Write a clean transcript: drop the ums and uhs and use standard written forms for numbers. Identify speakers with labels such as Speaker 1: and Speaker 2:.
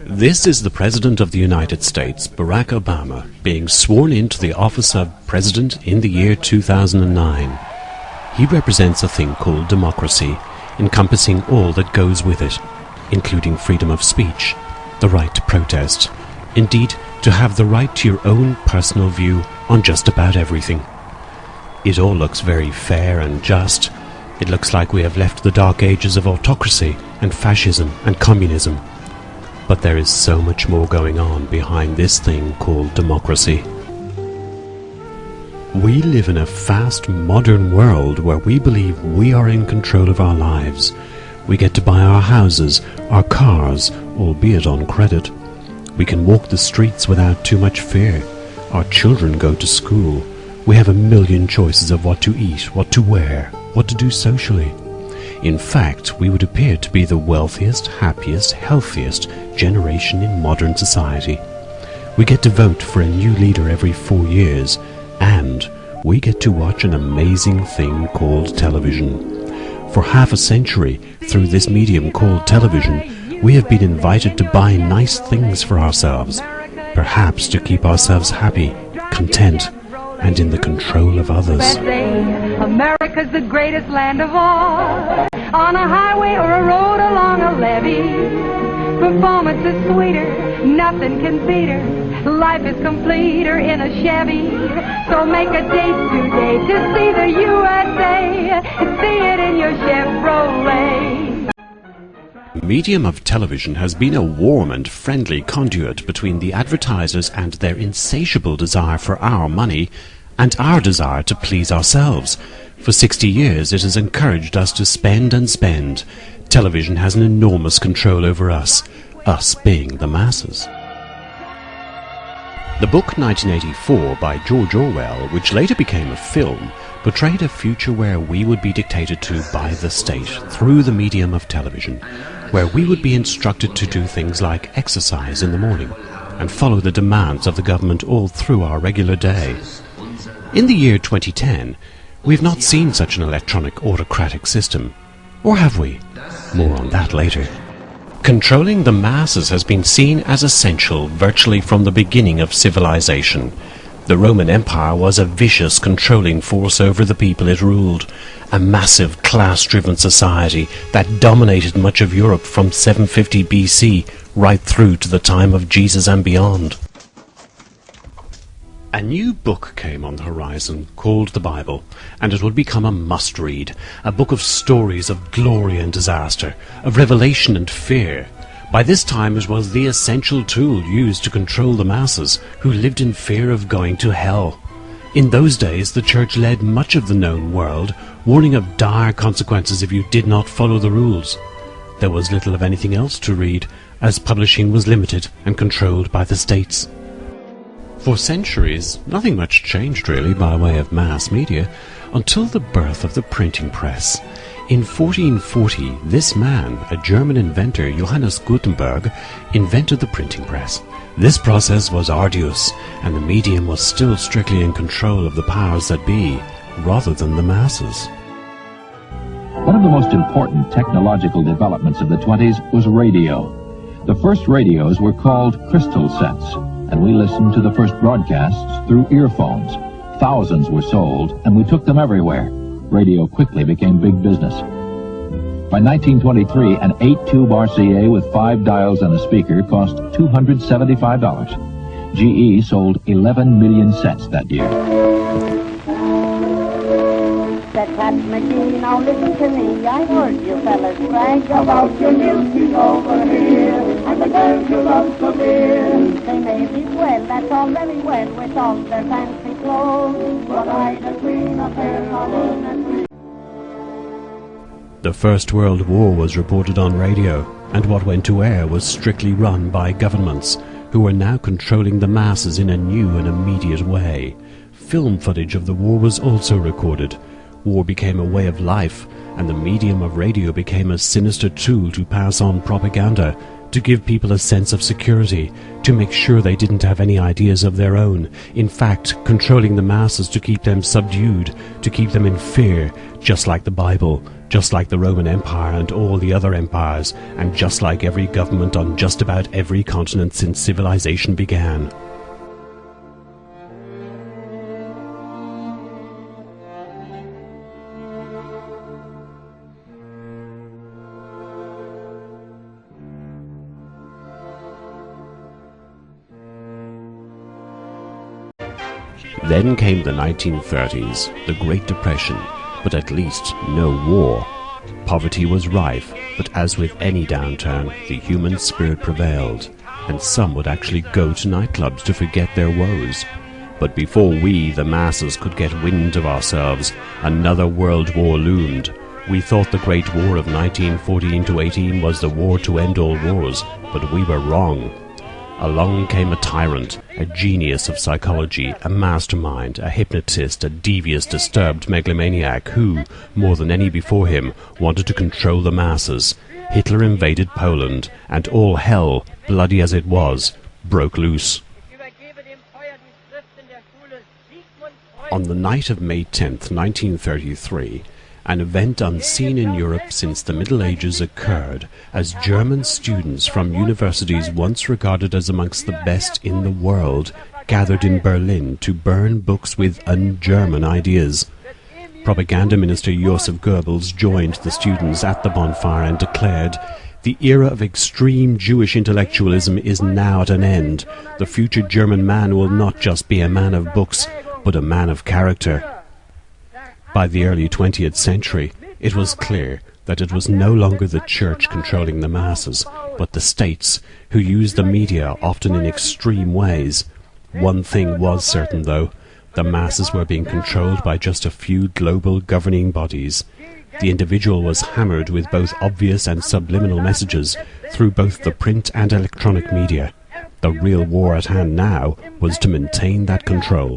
Speaker 1: This is the President of the United States, Barack Obama, being sworn into the office of President in the year 2009. He represents a thing called democracy, encompassing all that goes with it, including freedom of speech, the right to protest, indeed to have the right to your own personal view on just about everything. It all looks very fair and just. It looks like we have left the dark ages of autocracy and fascism and communism. But there is so much more going on behind this thing called democracy. We live in a fast, modern world where we believe we are in control of our lives. We get to buy our houses, our cars, albeit on credit. We can walk the streets without too much fear. Our children go to school. We have a million choices of what to eat, what to wear, what to do socially. In fact, we would appear to be the wealthiest, happiest, healthiest generation in modern society. We get to vote for a new leader every 4 years, and we get to watch an amazing thing called television. For half a century, through this medium called television, we have been invited to buy nice things for ourselves, perhaps to keep ourselves happy, content, and in the control of others.
Speaker 2: America's the greatest land of all. On a highway or a road along a levee, performance is sweeter, nothing can beat her. Life is completer in a Chevy. So make a date today to see the USA. See it in your Chevrolet.
Speaker 1: The medium of television has been a warm and friendly conduit between the advertisers and their insatiable desire for our money and our desire to please ourselves. For 60 years it has encouraged us to spend and spend. Television has an enormous control over us being the masses. The book 1984 by George Orwell, which later became a film, portrayed a future where we would be dictated to by the state through the medium of television, where we would be instructed to do things like exercise in the morning and follow the demands of the government all through our regular day. In the year 2010, we have not seen such an electronic autocratic system. Or have we? More on that later. Controlling the masses has been seen as essential virtually from the beginning of civilization. The Roman Empire was a vicious controlling force over the people it ruled, a massive class-driven society that dominated much of Europe from 750 BC right through to the time of Jesus and beyond. A new book came on the horizon called the Bible, and it would become a must-read, a book of stories of glory and disaster, of revelation and fear. By this time it was the essential tool used to control the masses, who lived in fear of going to hell. In those days the church led much of the known world, warning of dire consequences if you did not follow the rules. There was little of anything else to read, as publishing was limited and controlled by the states. For centuries, nothing much changed really by way of mass media until the birth of the printing press. In 1440, this man, a German inventor, Johannes Gutenberg, invented the printing press. This process was arduous, and the medium was still strictly in control of the powers that be, rather than the masses.
Speaker 3: One of the most important technological developments of the 20s was radio. The first radios were called crystal sets, and we listened to the first broadcasts through earphones. Thousands were sold, and we took them everywhere. Radio quickly became big business. By 1923, an 8-tube RCA with 5 dials and a speaker cost $275. GE sold 11 million sets that year.
Speaker 4: That Pat McGee, now listen to me. I heard you fellas brag about your music over here, and the girls you love so dear. They may be well, that's all very well, with all their fancy clothes, but I'd a queen of their column and free.
Speaker 1: The First World War was reported on radio, and what went to air was strictly run by governments, who were now controlling the masses in a new and immediate way. Film footage of the war was also recorded. War became a way of life, and the medium of radio became a sinister tool to pass on propaganda, to give people a sense of security, to make sure they didn't have any ideas of their own, in fact, controlling the masses to keep them subdued, to keep them in fear, just like the Bible, just like the Roman Empire and all the other empires, and just like every government on just about every continent since civilization began. Then came the 1930s, the Great Depression, but at least no war. Poverty was rife, but as with any downturn, the human spirit prevailed, and some would actually go to nightclubs to forget their woes. But before we, the masses, could get wind of ourselves, another world war loomed. We thought the Great War of 1914-18 was the war to end all wars, but we were wrong. Along came a tyrant, a genius of psychology, a mastermind, a hypnotist, a devious, disturbed megalomaniac who, more than any before him, wanted to control the masses. Hitler invaded Poland, and all hell, bloody as it was, broke loose. On the night of May 10th, 1933, an event unseen in Europe since the Middle Ages occurred as German students from universities once regarded as amongst the best in the world gathered in Berlin to burn books with un-German ideas. Propaganda Minister Josef Goebbels joined the students at the bonfire and declared, "The era of extreme Jewish intellectualism is now at an end. The future German man will not just be a man of books, but a man of character." By the early 20th century, it was clear that it was no longer the church controlling the masses, but the states, who used the media often in extreme ways. One thing was certain, though: the masses were being controlled by just a few global governing bodies. The individual was hammered with both obvious and subliminal messages through both the print and electronic media. The real war at hand now was to maintain that control.